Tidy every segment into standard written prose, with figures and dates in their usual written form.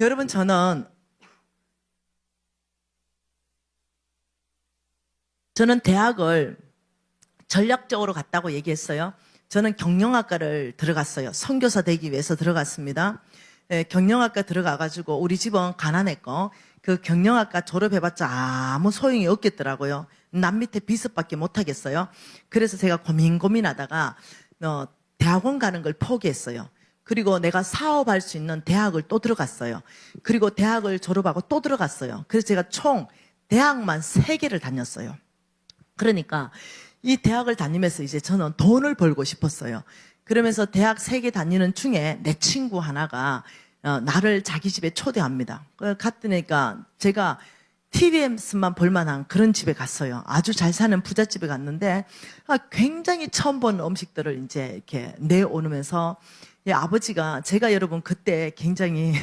여러분, 저는 대학을 전략적으로 갔다고 얘기했어요. 저는 경영학과를 들어갔어요. 선교사 되기 위해서 들어갔습니다. 경영학과 들어가가지고 우리 집은 가난했고 그 경영학과 졸업해봤자 아무 소용이 없겠더라고요. 남 밑에 비습밖에 못하겠어요. 그래서 제가 고민하다가 대학원 가는 걸 포기했어요. 그리고 내가 사업할 수 있는 대학을 또 들어갔어요. 그리고 대학을 졸업하고 또 들어갔어요. 그래서 제가 총 대학만 3개를 다녔어요. 그러니까 이 대학을 다니면서 이제 저는 돈을 벌고 싶었어요. 그러면서 대학 3개 다니는 중에 내 친구 하나가 나를 자기 집에 초대합니다. 갔더니까 제가 TBS만 볼만한 그런 집에 갔어요. 아주 잘 사는 부잣집에 갔는데 굉장히 처음 본 음식들을 이제 이렇게 내오면서 아버지가 제가 여러분 그때 굉장히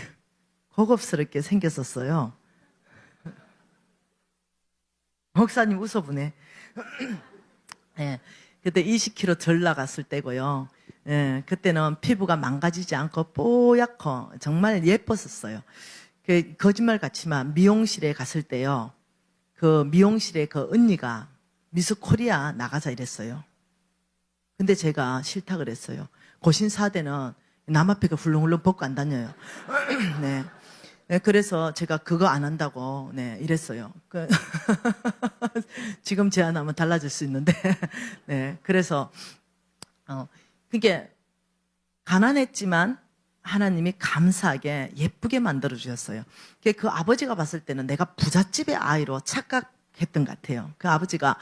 고급스럽게 생겼었어요. 목사님 웃어보네. 예, 그때 20kg 덜 나갔을 때고요. 예, 그때는 피부가 망가지지 않고 뽀얗고 정말 예뻤었어요. 거짓말 같지만 미용실에 갔을 때요. 그 미용실에 그 언니가 미스 코리아 나가자 이랬어요. 근데 제가 싫다 그랬어요. 고신사대는 남 앞에 그 훌렁훌렁 벗고 안 다녀요. 네. 네, 그래서 제가 그거 안 한다고 이랬어요. 지금 제안하면 달라질 수 있는데 네, 그래서 그게 가난했지만 하나님이 감사하게 예쁘게 만들어 주셨어요. 그 아버지가 봤을 때는 내가 부잣집의 아이로 착각했던 것 같아요. 그 아버지가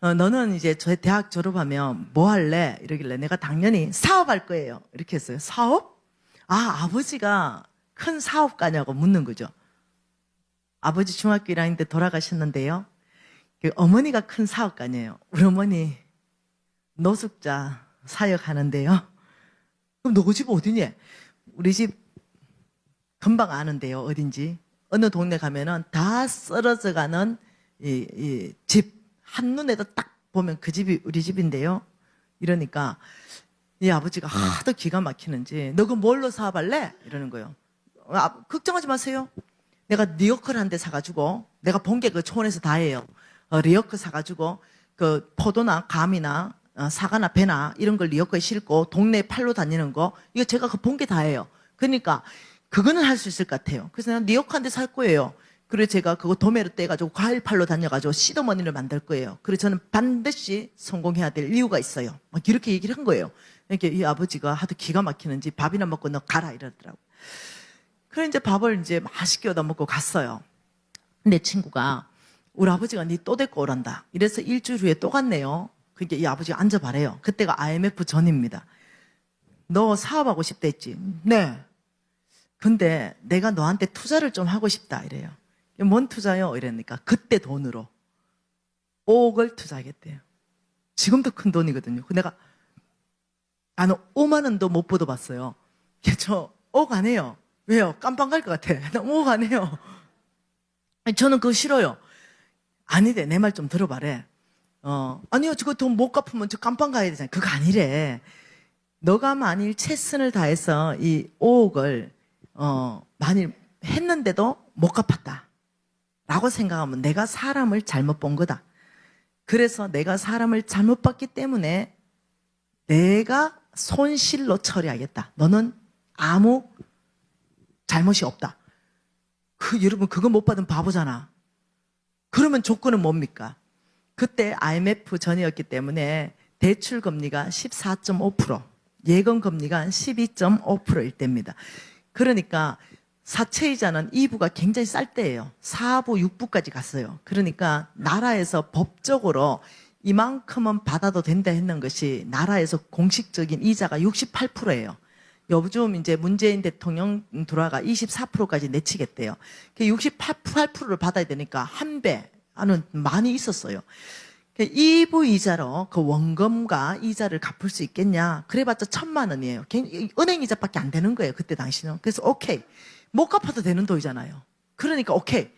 너는 이제 저 대학 졸업하면 뭐 할래? 이러길래 내가 당연히 사업할 거예요. 이렇게 했어요. 사업? 아버지가 큰 사업가냐고 묻는 거죠. 아버지 중학교 1학년 때 돌아가셨는데요. 어머니가 큰 사업가니에요. 우리 어머니 노숙자 사역하는데요. 그럼 너 집 어디니? 우리 집 금방 아는데요. 어딘지. 어느 동네 가면은 다 썰어져 가는 이 집 한눈에도 딱 보면 그 집이 우리 집인데요. 이러니까 이 아버지가 하도 기가 막히는지 너 그 뭘로 사업할래? 이러는 거예요. 걱정하지 마세요. 내가 리어커를 한 대 사가지고 내가 본 게 그 초원에서 다 해요. 리어커 사가지고 그 포도나 감이나 사과나 배나 이런 걸 리어커에 싣고 동네에 팔로 다니는 거 이거 제가 그 본 게 다 해요. 그러니까 그거는 할 수 있을 것 같아요. 그래서 내가 리어커 한 대 살 거예요. 그리고 제가 그거 도매로 떼가지고 과일 팔로 다녀가지고 시드머니를 만들 거예요. 그래서 저는 반드시 성공해야 될 이유가 있어요. 막 이렇게 얘기를 한 거예요. 이렇게 이 아버지가 하도 기가 막히는지 밥이나 먹고 너 가라 이러더라고요. 그래 이제 밥을 이제 맛있게 얻어 먹고 갔어요. 내 친구가 우리 아버지가 니 또 데리고 오란다. 이래서 일주일 후에 또 갔네요. 그러니까 이 아버지가 앉아봐래요. 그때가 IMF 전입니다. 너 사업하고 싶다 했지? 네. 근데 내가 너한테 투자를 좀 하고 싶다 이래요. 뭔 투자요? 이러니까 그때 돈으로 5억을 투자하겠대요. 지금도 큰 돈이거든요. 내가 나는 5만 원도 못 받아봤어요. 저 5억 안 해요. 왜요? 깜빵 갈 것 같아. 나 5억 안 해요. 저는 그거 싫어요. 아니래. 내 말 좀 들어봐래. 아니요. 저거 돈 못 갚으면 저 깜빵 가야 되잖아요. 그거 아니래. 너가 만일 최선을 다해서 이 5억을 만일 했는데도 못 갚았다 라고 생각하면 내가 사람을 잘못 본 거다. 그래서 내가 사람을 잘못 봤기 때문에 내가 손실로 처리하겠다. 너는 아무 잘못이 없다. 여러분 그거 못 받은 바보잖아. 그러면 조건은 뭡니까? 그때 IMF 전이었기 때문에 대출 금리가 14.5%, 예금 금리가 12.5%일 때입니다. 그러니까 사채이자는 2부가 굉장히 쌀 때예요. 4부, 6부까지 갔어요. 그러니까 나라에서 법적으로 이만큼은 받아도 된다 했는 것이 나라에서 공식적인 이자가 68%예요. 요즘 이제 문재인 대통령 돌아가 24%까지 내치겠대요. 68%를 받아야 되니까 한 배는 많이 있었어요. 2부 이자로 그 원금과 이자를 갚을 수 있겠냐? 그래봤자 1,000만 원이에요. 은행 이자밖에 안 되는 거예요. 그때 당시는. 그래서 오케이. 못 갚아도 되는 돈이잖아요. 그러니까 오케이.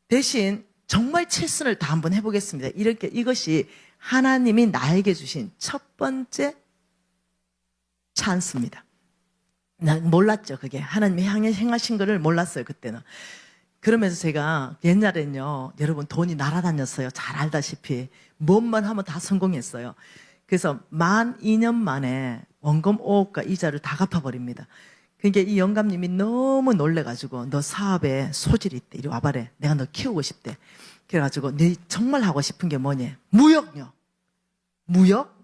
대신 정말 최선을 다 한번 해보겠습니다. 이것이 하나님이 나에게 주신 첫 번째 찬스입니다. 난 몰랐죠, 그게. 하나님이 향해 행하신 거를 몰랐어요, 그때는. 그러면서 제가 옛날엔요, 여러분 돈이 날아다녔어요. 잘 알다시피. 뭔만 하면 다 성공했어요. 그래서 만 2년 만에 원금 5억과 이자를 다 갚아버립니다. 그러니까 이 영감님이 너무 놀래가지고 너 사업에 소질이 있대. 이리 와봐래. 내가 너 키우고 싶대. 그래가지고 네 정말 하고 싶은 게 뭐니? 무역요. 무역?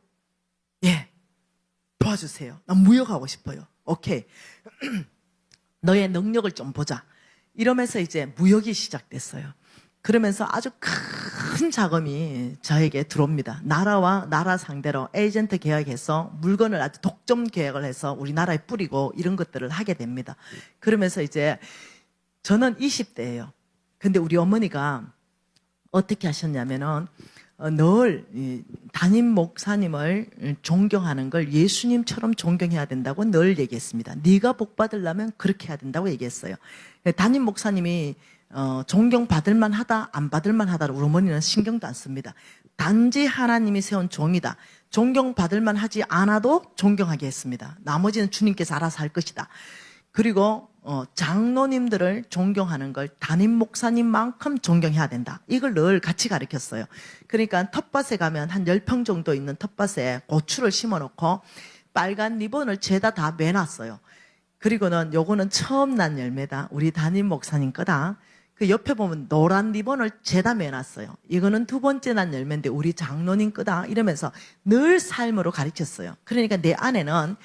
예. 도와주세요. 난 무역하고 싶어요. 오케이. 너의 능력을 좀 보자. 이러면서 이제 무역이 시작됐어요. 그러면서 아주 큰 자금이 저에게 들어옵니다. 나라와 나라 상대로 에이전트 계약해서 물건을 아주 독점 계약을 해서 우리나라에 뿌리고 이런 것들을 하게 됩니다. 그러면서 이제 저는 20대예요. 근데 우리 어머니가 어떻게 하셨냐면은 늘 담임 목사님을 존경하는 걸 예수님처럼 존경해야 된다고 늘 얘기했습니다. 네가 복 받으려면 그렇게 해야 된다고 얘기했어요. 담임 목사님이 존경받을 만하다 안 받을 만하다 우리 어머니는 신경도 안 씁니다. 단지 하나님이 세운 종이다. 존경받을 만하지 않아도 존경하게 했습니다. 나머지는 주님께서 알아서 할 것이다. 그리고 장로님들을 존경하는 걸 담임 목사님만큼 존경해야 된다. 이걸 늘 같이 가르쳤어요. 그러니까 텃밭에 가면 한 10평 정도 있는 텃밭에 고추를 심어놓고 빨간 리본을 죄다 다 매놨어요. 그리고는 요거는 처음 난 열매다. 우리 담임 목사님 거다. 그 옆에 보면 노란 리본을 죄다 매놨어요. 이거는 두 번째 난 열매인데 우리 장로님 거다. 이러면서 늘 삶으로 가르쳤어요. 그러니까 내 안에는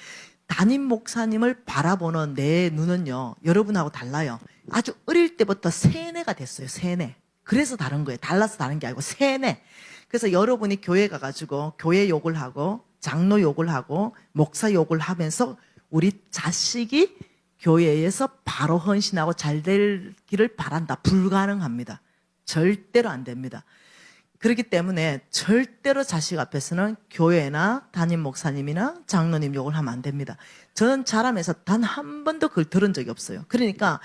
담임 목사님을 바라보는 내 눈은요, 여러분하고 달라요. 아주 어릴 때부터 세뇌가 됐어요, 세뇌. 그래서 다른 거예요. 달라서 다른 게 아니고 세뇌. 그래서 여러분이 교회 가가지고 교회 욕을 하고 장로 욕을 하고 목사 욕을 하면서 우리 자식이 교회에서 바로 헌신하고 잘 되기를 바란다. 불가능합니다. 절대로 안 됩니다. 그렇기 때문에 절대로 자식 앞에서는 교회나 담임 목사님이나 장로님 욕을 하면 안 됩니다. 저는 자라면서 단 한 번도 그걸 들은 적이 없어요. 그러니까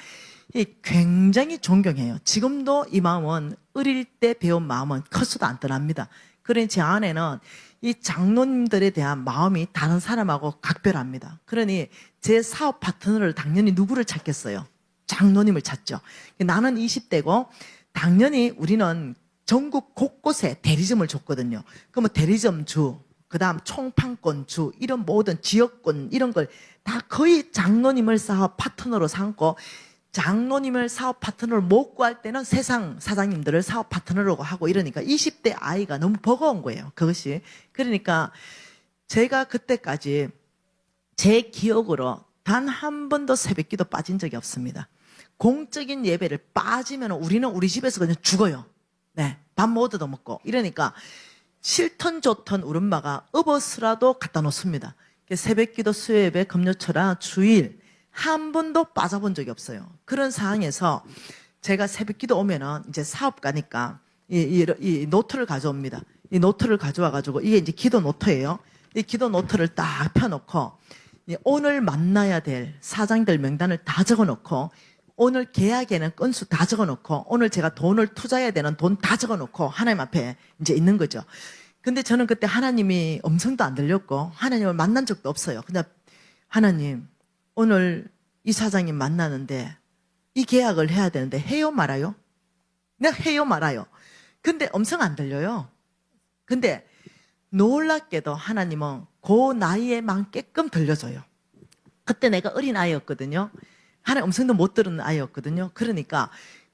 굉장히 존경해요. 지금도 이 마음은 어릴 때 배운 마음은 커서도 안 떠납니다. 그러니 제 안에는 이 장로님들에 대한 마음이 다른 사람하고 각별합니다. 그러니 제 사업 파트너를 당연히 누구를 찾겠어요? 장로님을 찾죠. 나는 20대고 당연히 우리는 전국 곳곳에 대리점을 줬거든요. 그러면 대리점주, 그 다음 총판권주, 이런 모든 지역권, 이런 걸 다 거의 장로님을 사업 파트너로 삼고, 장로님을 사업 파트너로 못 구할 때는 세상 사장님들을 사업 파트너로 하고 이러니까 20대 아이가 너무 버거운 거예요. 그것이. 그러니까 제가 그때까지 제 기억으로 단 한 번도 새벽기도 빠진 적이 없습니다. 공적인 예배를 빠지면 우리는 우리 집에서 그냥 죽어요. 네, 밥 못 얻어먹고 이러니까 싫던 좋던 우리 엄마가 업어서라도 갖다 놓습니다. 새벽기도, 수요예배, 금요철화, 주일 한 번도 빠져본 적이 없어요. 그런 상황에서 제가 새벽기도 오면은 이제 사업가니까 이 노트를 가져옵니다. 이 노트를 가져와가지고 이게 이제 기도 노트예요. 이 기도 노트를 딱 펴놓고 오늘 만나야 될 사장들 명단을 다 적어놓고 오늘 계약에는 건수 다 적어놓고 오늘 제가 돈을 투자해야 되는 돈 다 적어놓고 하나님 앞에 이제 있는 거죠. 근데 저는 그때 하나님이 음성도 안 들렸고 하나님을 만난 적도 없어요. 그냥 하나님 오늘 이 사장님 만나는데 이 계약을 해야 되는데 해요 말아요? 그냥 해요 말아요. 근데 음성 안 들려요. 근데 놀랍게도 하나님은 그 나이에 만게끔 들려줘요. 그때 내가 어린 아이였거든요. 하나님 음성도 못 들은 아이였거든요. 그러니까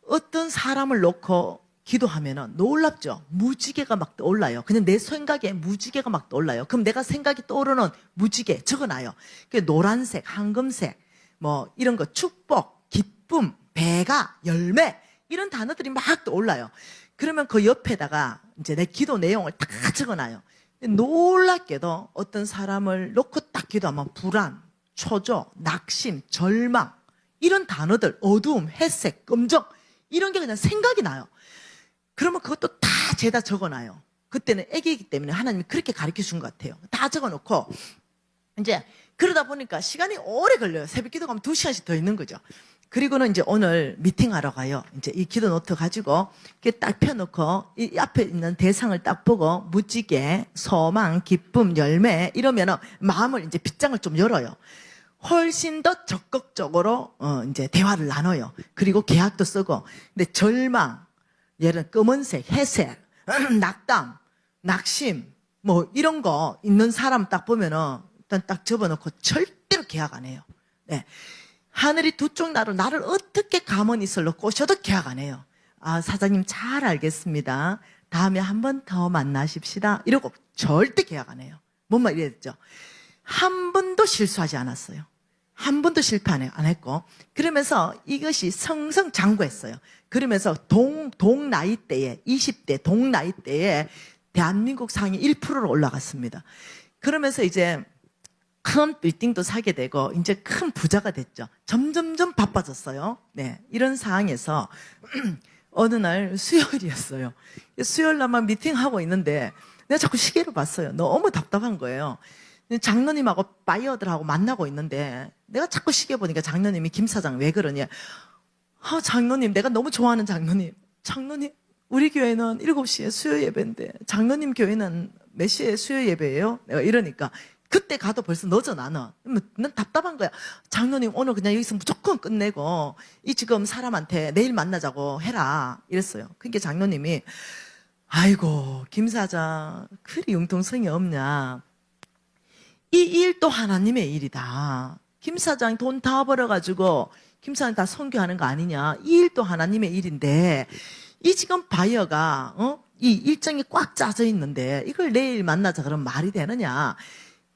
어떤 사람을 놓고 기도하면은 놀랍죠. 무지개가 막 떠올라요. 그냥 내 생각에 무지개가 막 떠올라요. 그럼 내가 생각이 떠오르는 무지개 적어놔요. 노란색, 황금색, 뭐 이런 거 축복, 기쁨, 배가, 열매 이런 단어들이 막 떠올라요. 그러면 그 옆에다가 이제 내 기도 내용을 다 적어놔요. 놀랍게도 어떤 사람을 놓고 딱 기도하면 불안, 초조, 낙심, 절망 이런 단어들, 어두움, 회색, 검정 이런 게 그냥 생각이 나요. 그러면 그것도 다 죄다 적어놔요. 그때는 애기이기 때문에 하나님이 그렇게 가르쳐 준 것 같아요. 다 적어놓고 이제 그러다 보니까 시간이 오래 걸려요. 새벽 기도 가면 2시간씩 더 있는 거죠. 그리고는 이제 오늘 미팅하러 가요. 이제 이 기도 노트 가지고 이렇게 딱 펴놓고 이 앞에 있는 대상을 딱 보고 무지개, 소망, 기쁨, 열매 이러면은 마음을 이제 빗장을 좀 열어요. 훨씬 더 적극적으로 이제 대화를 나눠요. 그리고 계약도 쓰고. 근데 절망, 예를 검은색, 회색, 낙담, 낙심, 뭐 이런 거 있는 사람 딱 보면은 일단 딱 접어놓고 절대로 계약 안 해요. 네. 하늘이 두 쪽 나를 어떻게 가만히 있을로 꼬셔도 계약 안 해요. 아, 사장님 잘 알겠습니다. 다음에 한 번 더 만나십시다. 이러고 절대 계약 안 해요. 뭔 말 이랬죠? 한 번도 실수하지 않았어요. 한 번도 실패 안 했고, 그러면서 이것이 성성장구했어요. 그러면서 동 나이대에, 20대 동 나이대에 대한민국 상위 1%로 올라갔습니다. 그러면서 이제 큰 빌딩도 사게 되고, 이제 큰 부자가 됐죠. 점점점 바빠졌어요. 네. 이런 상황에서, 어느 날 수요일이었어요. 수요일 날만 미팅하고 있는데, 내가 자꾸 시계를 봤어요. 너무 답답한 거예요. 장로님하고 바이어들하고 만나고 있는데 내가 자꾸 시계 보니까 장로님이 김 사장 왜 그러냐. 아, 장로님, 내가 너무 좋아하는 장로님, 우리 교회는 7시에 수요 예배인데 장로님 교회는 몇 시에 수요 예배예요? 내가 이러니까 그때 가도 벌써 늦어. 나는 답답한 거야. 장로님, 오늘 그냥 여기서 무조건 끝내고 이 지금 사람한테 내일 만나자고 해라 이랬어요. 그러니까 장로님이, 아이고 김 사장 그리 융통성이 없냐. 이 일도 하나님의 일이다. 김 사장 돈 다 벌어가지고 김 사장 다 선교하는 거 아니냐. 이 일도 하나님의 일인데 이 지금 바이어가 이 일정이 꽉 짜져 있는데 이걸 내일 만나자 그러면 말이 되느냐.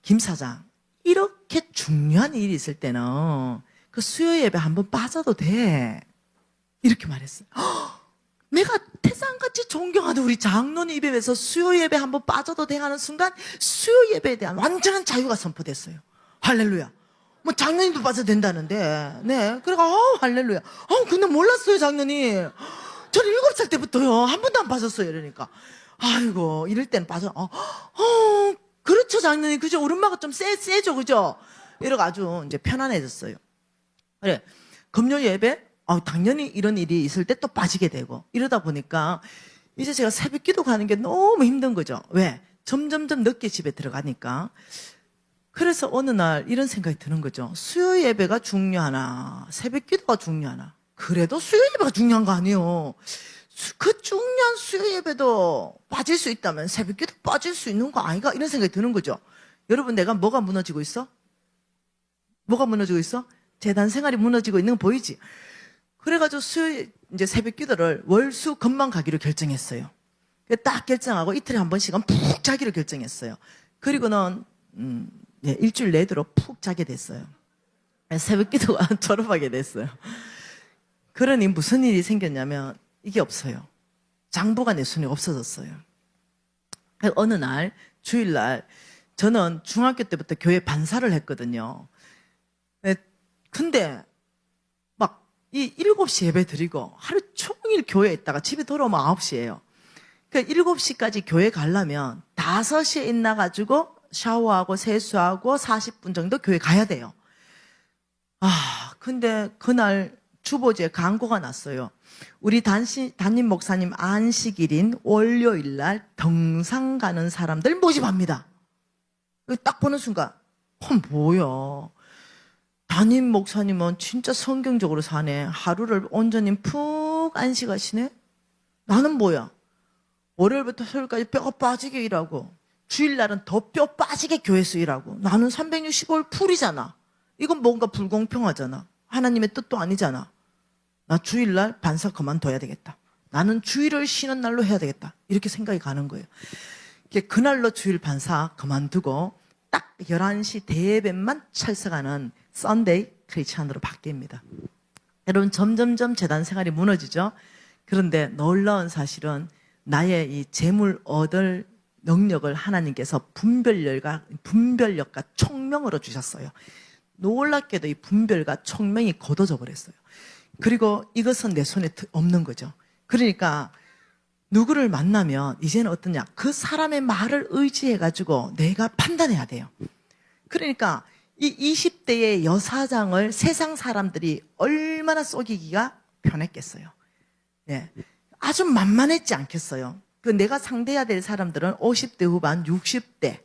김 사장, 이렇게 중요한 일이 있을 때는 그 수요 예배 한번 빠져도 돼. 이렇게 말했어요. 내가 태산같이 존경하는 우리 장로님 입에서 수요 예배 한번 빠져도 돼 하는 순간 수요 예배에 대한 완전한 자유가 선포됐어요. 할렐루야. 뭐 장로님도 빠져도 된다는데, 네. 그래가 할렐루야. 근데 몰랐어요, 장로님. 저는 7살 때부터요 한 번도 안 빠졌어요. 이러니까 아이고 이럴 때는 빠져. 그렇죠, 장로님. 그죠? 오른마가 좀 세죠, 그죠? 이래가지고 이제 편안해졌어요. 그래, 금요 예배 당연히 이런 일이 있을 때 또 빠지게 되고 이러다 보니까 이제 제가 새벽 기도 가는 게 너무 힘든 거죠. 왜? 점점점 늦게 집에 들어가니까. 그래서 어느 날 이런 생각이 드는 거죠. 수요 예배가 중요하나 새벽 기도가 중요하나. 그래도 수요 예배가 중요한 거 아니에요. 그 중요한 수요 예배도 빠질 수 있다면 새벽 기도 빠질 수 있는 거 아닌가, 이런 생각이 드는 거죠. 여러분, 내가 뭐가 무너지고 있어? 뭐가 무너지고 있어? 재단 생활이 무너지고 있는 거 보이지? 그래가지고 이제 새벽 기도를 월수 금방 가기로 결정했어요. 딱 결정하고 이틀에 한 번씩은 푹 자기로 결정했어요. 그리고는 일주일 내도록 푹 자게 됐어요. 새벽 기도가 졸업하게 됐어요. 그러니 무슨 일이 생겼냐면 이게 없어요. 장부가 내 손에 없어졌어요. 어느 날 주일날 저는 중학교 때부터 교회 반사를 했거든요. 근데 이 7시 예배 드리고 하루 종일 교회에 있다가 집에 돌아오면 9시예요. 그러니까 7시까지 교회 가려면 5시에 있나가지고 샤워하고 세수하고 40분 정도 교회 가야 돼요. 근데 그날 주보지에 광고가 났어요. 우리 담임 목사님 안식일인 월요일날 등산 가는 사람들 모집합니다. 딱 보는 순간 뭐야, 담임 목사님은 진짜 성경적으로 사네. 하루를 온전히 푹 안식하시네. 나는 뭐야, 월요일부터 토요일까지 뼈가 빠지게 일하고 주일날은 더 뼈 빠지게 교회에서 일하고 나는 365일 풀이잖아. 이건 뭔가 불공평하잖아. 하나님의 뜻도 아니잖아. 나 주일날 반사 그만둬야 되겠다. 나는 주일을 쉬는 날로 해야 되겠다. 이렇게 생각이 가는 거예요. 그날로 주일 반사 그만두고 딱 11시 대예배만 찰석하는 썬데이 크리스찬으로 바뀝니다. 여러분, 점점점 재단 생활이 무너지죠. 그런데 놀라운 사실은 나의 이 재물 얻을 능력을 하나님께서 분별력과 총명으로 주셨어요. 놀랍게도 이 분별과 총명이 걷어져 버렸어요. 그리고 이것은 내 손에 없는 거죠. 그러니까 누구를 만나면 이제는 어떠냐, 그 사람의 말을 의지해가지고 내가 판단해야 돼요. 그러니까 이 20대의 여사장을 세상 사람들이 얼마나 속이기가 편했겠어요. 예, 아주 만만했지 않겠어요. 내가 상대해야 될 사람들은 50대 후반, 60대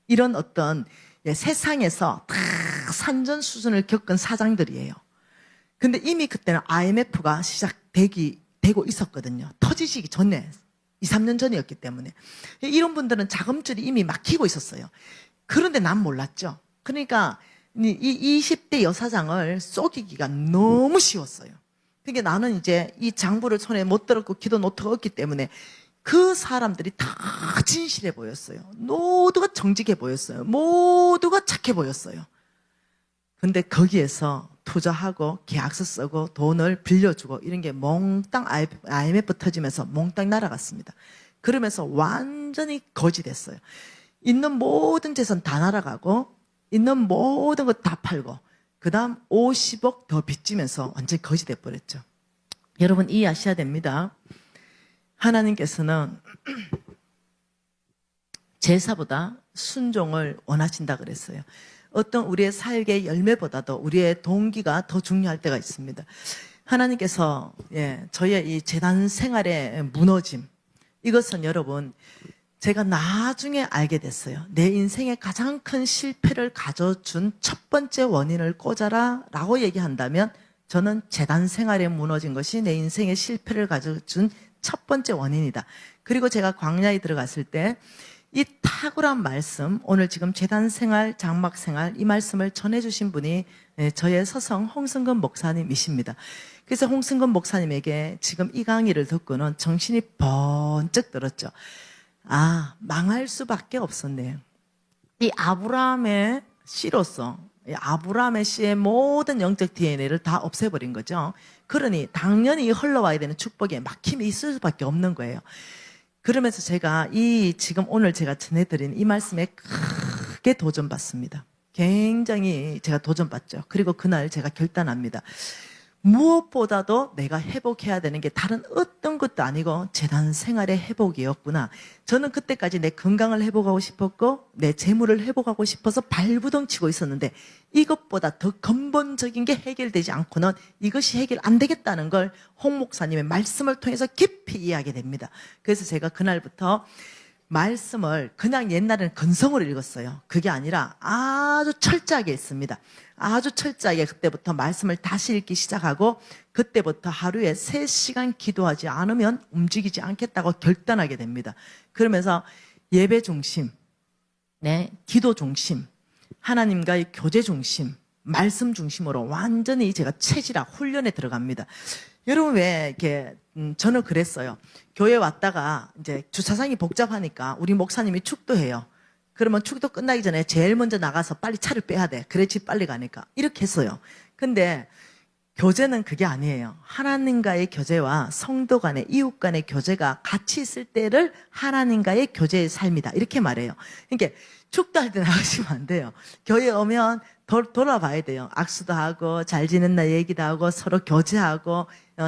이런 어떤 세상에서 다 산전수전을 겪은 사장들이에요. 근데 이미 그때는 IMF가 되고 있었거든요. 터지시기 전에 2, 3년 전이었기 때문에 이런 분들은 자금줄이 이미 막히고 있었어요. 그런데 난 몰랐죠. 그러니까 이 20대 여사장을 속이기가 너무 쉬웠어요. 그러니까 나는 이제 이 장부를 손에 못 들었고 기도 노트가 없기 때문에 그 사람들이 다 진실해 보였어요. 모두가 정직해 보였어요. 모두가 착해 보였어요. 근데 거기에서 투자하고 계약서 쓰고 돈을 빌려주고 이런 게 몽땅 IMF 터지면서 몽땅 날아갔습니다. 그러면서 완전히 거지 됐어요. 있는 모든 재산 다 날아가고 있는 모든 것 다 팔고 그 다음 50억 더 빚지면서 완전히 거지 돼버렸죠. 여러분 이해하셔야 됩니다. 하나님께서는 제사보다 순종을 원하신다 그랬어요. 어떤 우리의 사역의 열매보다도 우리의 동기가 더 중요할 때가 있습니다. 하나님께서 저의 이 재단 생활의 무너짐, 이것은 여러분 제가 나중에 알게 됐어요. 내 인생의 가장 큰 실패를 가져준 첫 번째 원인을 꽂아라 라고 얘기한다면 저는 재단 생활에 무너진 것이 내 인생의 실패를 가져준 첫 번째 원인이다. 그리고 제가 광야에 들어갔을 때 이 탁월한 말씀, 오늘 지금 재단 생활, 장막 생활 이 말씀을 전해주신 분이 저의 서성 홍승근 목사님이십니다. 그래서 홍승근 목사님에게 지금 이 강의를 듣고는 정신이 번쩍 들었죠. 아, 망할 수밖에 없었네요. 이 아브라함의 씨로서 아브라함의 씨의 모든 영적 DNA를 다 없애버린 거죠. 그러니 당연히 흘러와야 되는 축복에 막힘이 있을 수밖에 없는 거예요. 그러면서 제가 지금 오늘 제가 전해드린 이 말씀에 크게 도전받습니다. 굉장히 제가 도전받죠. 그리고 그날 제가 결단합니다. 무엇보다도 내가 회복해야 되는 게 다른 어떤 것도 아니고 재단 생활의 회복이었구나. 저는 그때까지 내 건강을 회복하고 싶었고 내 재물을 회복하고 싶어서 발부동 치고 있었는데 이것보다 더 근본적인 게 해결되지 않고는 이것이 해결 안 되겠다는 걸 홍 목사님의 말씀을 통해서 깊이 이해하게 됩니다. 그래서 제가 그날부터 말씀을 그냥 옛날에는 건성으로 읽었어요. 그게 아니라 아주 철저하게 했습니다. 아주 철저하게 그때부터 말씀을 다시 읽기 시작하고 그때부터 하루에 3시간 기도하지 않으면 움직이지 않겠다고 결단하게 됩니다. 그러면서 예배 중심, 기도 중심, 하나님과의 교제 중심, 말씀 중심으로 완전히 제가 체질화 훈련에 들어갑니다. 여러분 왜 이렇게 저는 그랬어요. 교회 왔다가 이제 주차장이 복잡하니까 우리 목사님이 축도해요. 그러면 축도 끝나기 전에 제일 먼저 나가서 빨리 차를 빼야 돼. 그래야지 빨리 가니까. 이렇게 했어요. 근데 교제는 그게 아니에요. 하나님과의 교제와 성도 간의 이웃 간의 교제가 같이 있을 때를 하나님과의 교제의 삶이다. 이렇게 말해요. 그러니까 축도할 때 나가시면 안 돼요. 교회 오면 돌아봐야 돼요. 악수도 하고 잘 지냈나 얘기도 하고 서로 교제하고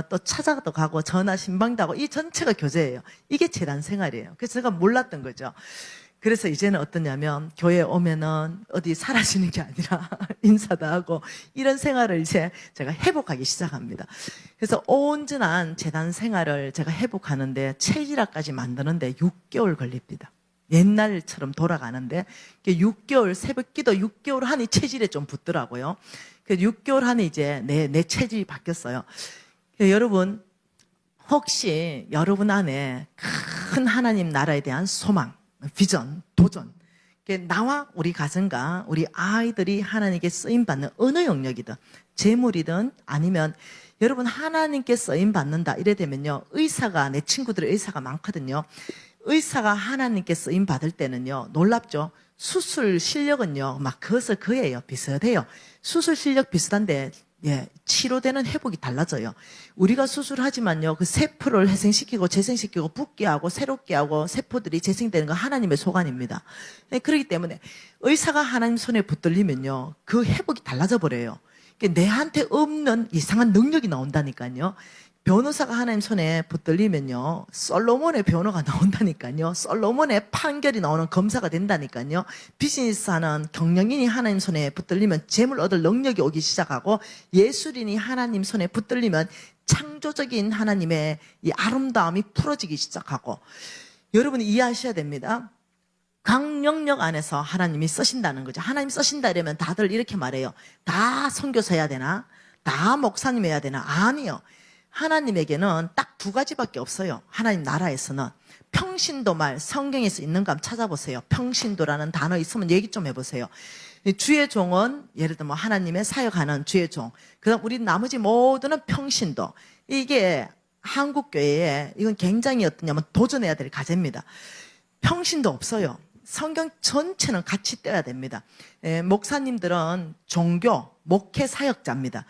또 찾아도 가고 전화 신방도 하고 이 전체가 교제예요. 이게 재단 생활이에요. 그래서 제가 몰랐던 거죠. 그래서 이제는 어떠냐면 교회에 오면은 어디 사라지는 게 아니라 인사도 하고 이런 생활을 이제 제가 회복하기 시작합니다. 그래서 온전한 재단 생활을 제가 회복하는데 체질화까지 만드는데 6개월 걸립니다. 옛날처럼 돌아가는데 6개월 새벽기도 6개월 하니 체질에 좀 붙더라고요. 그래서 6개월 하니 이제 내 체질이 바뀌었어요. 여러분 혹시 여러분 안에 큰 하나님 나라에 대한 소망, 비전, 도전, 나와 우리 가정과 우리 아이들이 하나님께 쓰임받는 어느 영역이든 재물이든 아니면 여러분 하나님께 쓰임받는다 이래 되면요 내 친구들의 의사가 많거든요. 의사가 하나님께 쓰임받을 때는요 놀랍죠. 수술 실력은요 막 그것을 그예요. 비슷해요. 수술 실력 비슷한데 치료되는 회복이 달라져요. 우리가 수술하지만요, 그 세포를 회생시키고 재생시키고 붓게 하고 새롭게 하고 세포들이 재생되는 건 하나님의 소관입니다. 그렇기 때문에 의사가 하나님 손에 붙들리면요, 그 회복이 달라져 버려요. 내한테 없는 이상한 능력이 나온다니까요. 변호사가 하나님 손에 붙들리면요, 솔로몬의 변호가 나온다니까요. 솔로몬의 판결이 나오는 검사가 된다니까요. 비즈니스 하는 경영인이 하나님 손에 붙들리면 재물 얻을 능력이 오기 시작하고, 예술인이 하나님 손에 붙들리면 창조적인 하나님의 이 아름다움이 풀어지기 시작하고, 여러분이 이해하셔야 됩니다. 각 영역 안에서 하나님이 쓰신다는 거죠. 하나님 쓰신다 이러면 다들 이렇게 말해요. 다 선교사 해야 되나? 다 목사님 해야 되나? 아니요. 하나님에게는 딱 두 가지밖에 없어요. 하나님 나라에서는. 평신도 말 성경에서 있는가 한번 찾아보세요. 평신도라는 단어 있으면 얘기 좀 해보세요. 주의 종은 예를 들면 하나님의 사역하는 주의 종. 그다음 우리 나머지 모두는 평신도. 이게 한국교회에 이건 굉장히 어떠냐면 도전해야 될 과제입니다. 평신도 없어요. 성경 전체는 같이 떼야 됩니다. 목사님들은 종교, 목회 사역자입니다.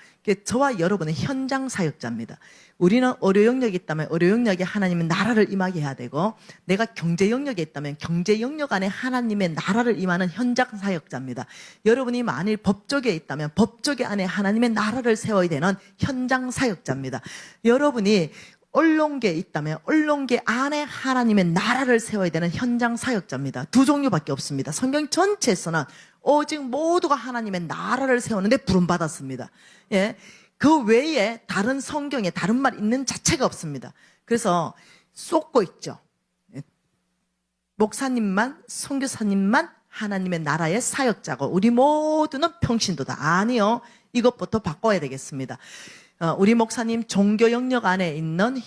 저와 여러분은 현장 사역자입니다. 우리는 의료 영역이 있다면 의료 영역에 하나님의 나라를 임하게 해야 되고, 내가 경제 영역에 있다면 경제 영역 안에 하나님의 나라를 임하는 현장 사역자입니다. 여러분이 만일 법조계에 있다면 법조계 안에 하나님의 나라를 세워야 되는 현장 사역자입니다. 여러분이 언론계에 있다면 언론계 안에 하나님의 나라를 세워야 되는 현장 사역자입니다. 두 종류밖에 없습니다. 성경 전체에서는 오직 모두가 하나님의 나라를 세우는데 부름받았습니다. 예. 그 외에 다른 성경에 다른 말 있는 자체가 없습니다. 그래서 쏟고 있죠. 목사님만, 선교사님만 하나님의 나라의 사역자고 우리 모두는 평신도다. 아니요. 이것부터 바꿔야 되겠습니다. 우리 목사님 종교 영역 안에 있는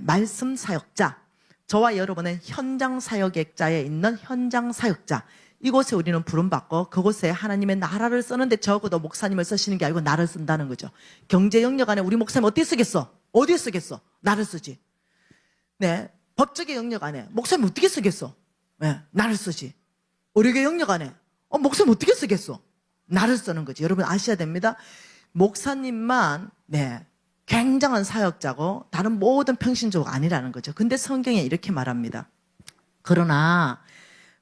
말씀 사역자, 저와 여러분은 현장 사역자에 있는 현장 사역자. 이곳에 우리는 부름받고 그곳에 하나님의 나라를 쓰는데 적어도 목사님을 쓰시는 게 아니고 나를 쓴다는 거죠. 경제 영역 안에 우리 목사님 어디에 쓰겠어? 어디에 쓰겠어? 나를 쓰지. 네, 법적의 영역 안에 목사님 어떻게 쓰겠어? 네, 나를 쓰지. 의료계 영역 안에 목사님 어떻게 쓰겠어? 나를 쓰는 거지. 여러분 아셔야 됩니다. 목사님만 굉장한 사역자고 다른 모든 평신조가 아니라는 거죠. 근데 성경에 이렇게 말합니다. 그러나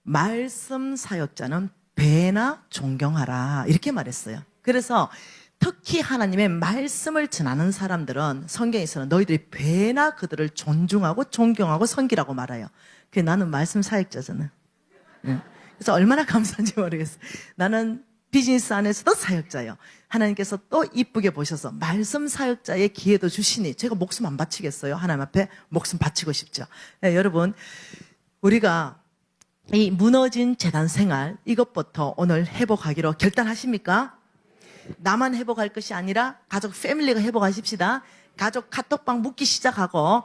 말씀 사역자는 배나 존경하라 이렇게 말했어요. 그래서 특히 하나님의 말씀을 전하는 사람들은 성경에서는 너희들이 배나 그들을 존중하고 존경하고 섬기라고 말해요. 그게 나는 말씀 사역자잖아. 그래서 얼마나 감사한지 모르겠어요. 나는 비즈니스 안에서도 사역자예요. 하나님께서 또 이쁘게 보셔서 말씀 사역자의 기회도 주시니 제가 목숨 안 바치겠어요? 하나님 앞에 목숨 바치고 싶죠. 네, 여러분 우리가 이 무너진 재단 생활 이것부터 오늘 회복하기로 결단하십니까? 나만 회복할 것이 아니라 가족 패밀리가 회복하십시다. 가족 카톡방 묻기 시작하고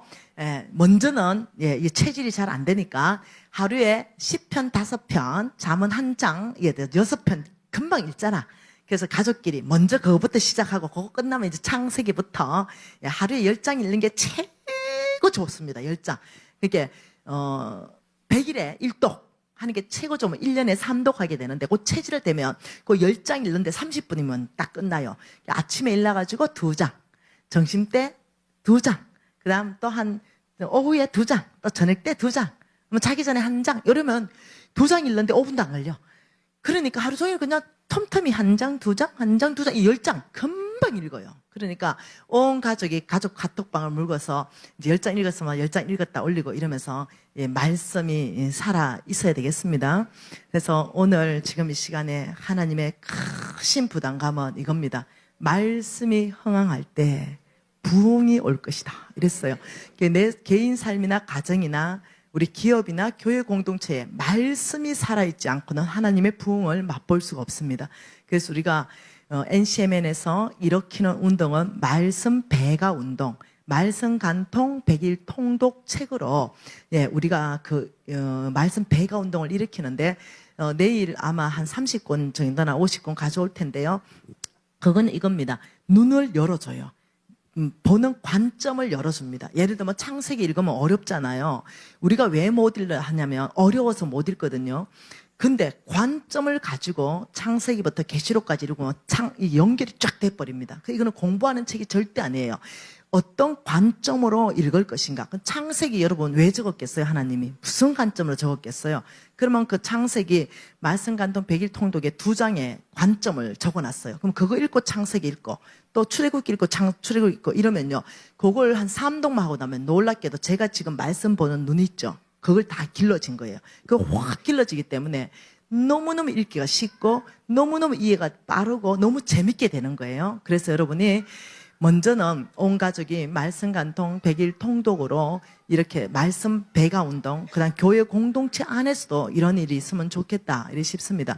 먼저는 이 체질이 잘 안 되니까 하루에 10편 5편 잠은 한 장 6편 금방 읽잖아. 그래서 가족끼리 먼저 그거부터 시작하고 그거 끝나면 이제 창세기부터 하루에 10장 읽는 게 최고 좋습니다. 10장. 그게 100일에 1독 하는 게 최고 좋으면 1년에 3독 하게 되는데 그 체질을 되면 그 10장 읽는데 30분이면 딱 끝나요. 아침에 일어나가지고 2장, 점심때 2장, 그 다음 또 한 오후에 2장, 또 저녁 때 2장, 자기 전에 1장, 이러면 2장 읽는데 5분도 안 걸려. 그러니까 하루 종일 그냥 텀텀이 1장, 2장, 1장, 2장, 이 10장 금방 읽어요. 그러니까 온 가족이 가족 카톡방을 물고서 이제 10장 읽었으면 10장 읽었다 올리고 이러면서 말씀이 살아 있어야 되겠습니다. 그래서 오늘 지금 이 시간에 하나님의 크신 부담감은 이겁니다. 말씀이 흥황할 때 부흥이 올 것이다. 이랬어요. 내 개인 삶이나 가정이나 우리 기업이나 교회 공동체에 말씀이 살아있지 않고는 하나님의 부흥을 맛볼 수가 없습니다. 그래서 우리가 NCMN에서 일으키는 운동은 말씀 배가 운동, 말씀 간통 100일 통독 책으로 우리가 말씀 배가 운동을 일으키는데 내일 아마 한 30권 정도나 50권 가져올 텐데요. 그건 이겁니다. 눈을 열어줘요. 보는 관점을 열어줍니다. 예를 들면 창세기 읽으면 어렵잖아요. 우리가 왜 못 하냐면 어려워서 못 읽거든요. 근데 관점을 가지고 창세기부터 계시록까지 읽으면 연결이 쫙 돼버립니다. 이거는 공부하는 책이 절대 아니에요. 어떤 관점으로 읽을 것인가. 창세기 여러분 왜 적었겠어요? 하나님이 무슨 관점으로 적었겠어요? 그러면 그 창세기 말씀 간통 100일 통독에 2장에 관점을 적어놨어요. 그럼 그거 읽고 창세기 읽고 또 출애굽기 읽고 출애굽기 읽고 이러면요, 그걸 한 3독만 하고 나면 놀랍게도 제가 지금 말씀 보는 눈이 있죠. 그걸 다 길러진 거예요. 그거 확 길러지기 때문에 너무너무 읽기가 쉽고 너무너무 이해가 빠르고 너무 재밌게 되는 거예요. 그래서 여러분이 먼저는 온 가족이 말씀 간통 100일 통독으로 이렇게 말씀 배가 운동, 그다음 교회 공동체 안에서도 이런 일이 있으면 좋겠다 이렇게 싶습니다.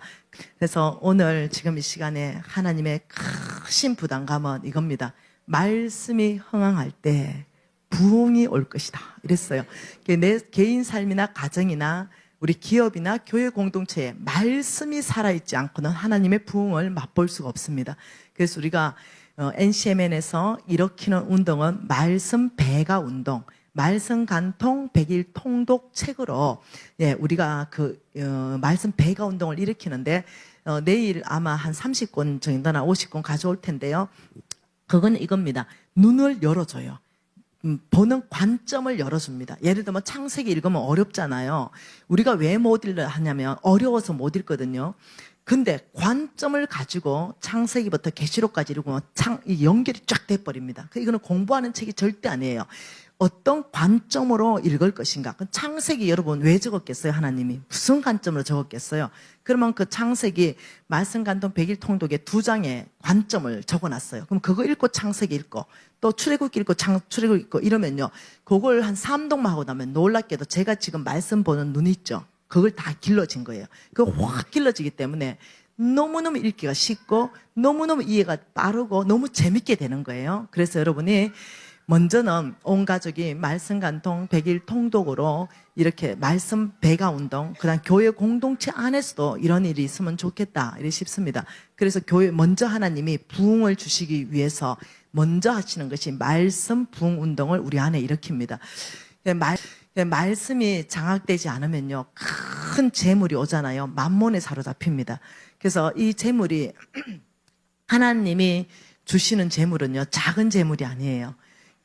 그래서 오늘 지금 이 시간에 하나님의 크신 부담감은 이겁니다. 말씀이 흥황할 때 부흥이 올 것이다 이랬어요. 내 개인 삶이나 가정이나 우리 기업이나 교회 공동체에 말씀이 살아있지 않고는 하나님의 부흥을 맛볼 수가 없습니다. 그래서 우리가 NCMN에서 일으키는 운동은 말씀 배가 운동, 말씀 간통 100일 통독 책으로 우리가 말씀 배가 운동을 일으키는데 내일 아마 한 30권 정도나 50권 가져올 텐데요. 그건 이겁니다. 눈을 열어줘요. 보는 관점을 열어줍니다. 예를 들면 창세기 읽으면 어렵잖아요. 우리가 왜 못 읽하냐면 어려워서 못 읽거든요. 근데 관점을 가지고 창세기부터 계시록까지 읽으면 이 연결이 쫙 돼버립니다. 이거는 공부하는 책이 절대 아니에요. 어떤 관점으로 읽을 것인가. 창세기 여러분 왜 적었겠어요? 하나님이 무슨 관점으로 적었겠어요? 그러면 그 창세기 말씀 간통 100일 통독에 2장에 관점을 적어놨어요. 그럼 그거 읽고 창세기 읽고 또 출애굽기 읽고 출애굽 읽고 이러면요, 그걸 한 3독만 하고 나면 놀랍게도 제가 지금 말씀 보는 눈 있죠, 그걸 다 길러진 거예요. 그거 확 길러지기 때문에 너무너무 읽기가 쉽고 너무너무 이해가 빠르고 너무 재밌게 되는 거예요. 그래서 여러분이 먼저는 온 가족이 말씀 간통 100일 통독으로 이렇게 말씀 배가 운동, 그다음 교회 공동체 안에서도 이런 일이 있으면 좋겠다 이렇게 싶습니다. 그래서 교회 먼저 하나님이 부흥을 주시기 위해서 먼저 하시는 것이 말씀 부흥 운동을 우리 안에 일으킵니다. 말씀이 장악되지 않으면요, 큰 재물이 오잖아요. 만몬에 사로잡힙니다. 그래서 이 재물이 하나님이 주시는 재물은요, 작은 재물이 아니에요.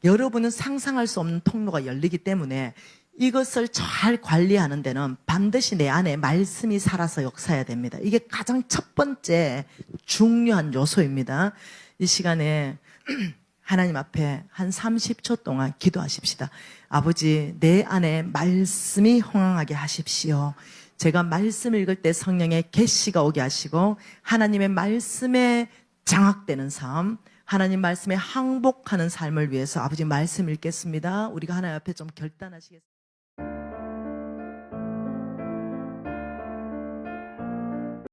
여러분은 상상할 수 없는 통로가 열리기 때문에 이것을 잘 관리하는 데는 반드시 내 안에 말씀이 살아서 역사해야 됩니다. 이게 가장 첫 번째 중요한 요소입니다. 이 시간에 하나님 앞에 한 30초 동안 기도하십시다. 아버지, 내 안에 말씀이 흥황하게 하십시오. 제가 말씀 읽을 때 성령의 계시가 오게 하시고 하나님의 말씀에 장악되는 삶, 하나님 말씀에 항복하는 삶을 위해서 아버지 말씀 읽겠습니다. 우리가 하나님 앞에 좀 결단하시겠습니다.